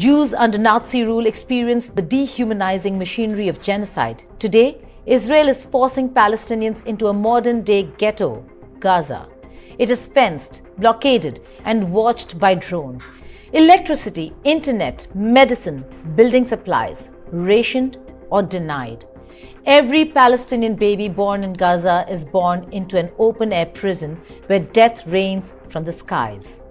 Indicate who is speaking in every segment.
Speaker 1: Jews under Nazi rule experienced the dehumanizing machinery of genocide. Today, Israel is forcing Palestinians into a modern-day ghetto, Gaza. It is fenced, blockaded, and watched by drones. Electricity, internet, medicine, building supplies, rationed or denied. Every Palestinian baby born in Gaza is born into an open-air prison where death reigns from the skies.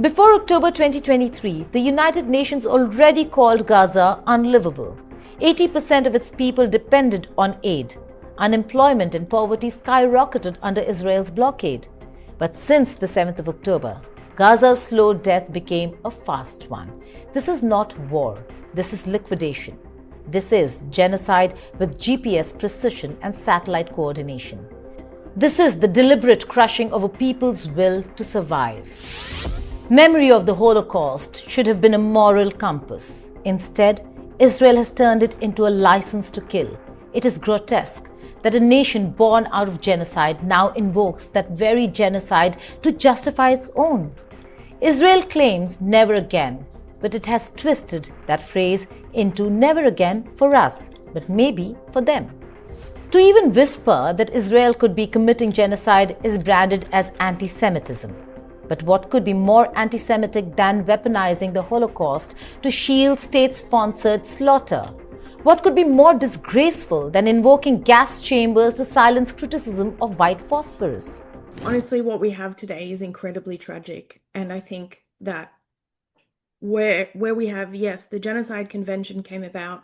Speaker 1: Before October 2023, the United Nations already called Gaza unlivable. 80% of its people depended on aid. Unemployment and poverty skyrocketed under Israel's blockade. But since the 7th of October, Gaza's slow death became a fast one. This is not war. This is liquidation. This is genocide with GPS precision and satellite coordination. This is the deliberate crushing of a people's will to survive. Memory of the Holocaust should have been a moral compass. Instead, Israel has turned it into a license to kill. It is grotesque that a nation born out of genocide now invokes that very genocide to justify its own. Israel claims never again, but it has twisted that phrase into never again for us, but maybe for them. To even whisper that Israel could be committing genocide is branded as anti-Semitism. But what could be more anti-Semitic than weaponizing the Holocaust to shield state-sponsored slaughter? What could be more disgraceful than invoking gas chambers to silence criticism of white phosphorus?
Speaker 2: Honestly, what we have today is incredibly tragic. And I think that where we have, yes, the Genocide Convention came about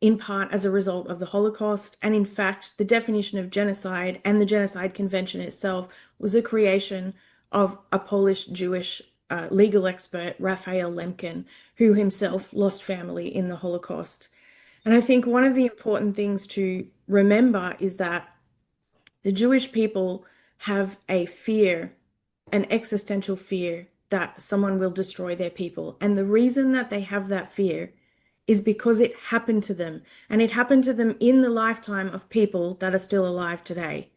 Speaker 2: in part as a result of the Holocaust. And in fact, the definition of genocide and the Genocide Convention itself was a creation of a Polish Jewish legal expert, Raphael Lemkin, who himself lost family in the Holocaust. And I think one of the important things to remember is that the Jewish people have a fear, an existential fear that someone will destroy their people. And the reason that they have that fear is because it happened to them. And it happened to them in the lifetime of people that are still alive today.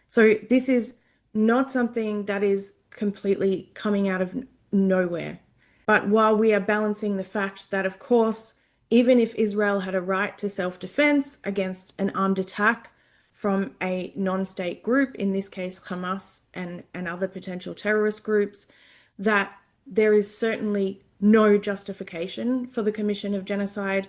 Speaker 2: So this is not something that is completely coming out of nowhere. But while we are balancing the fact that, of course, even if Israel had a right to self-defense against an armed attack from a non-state group, in this case Hamas and other potential terrorist groups, that there is certainly no justification for the commission of genocide.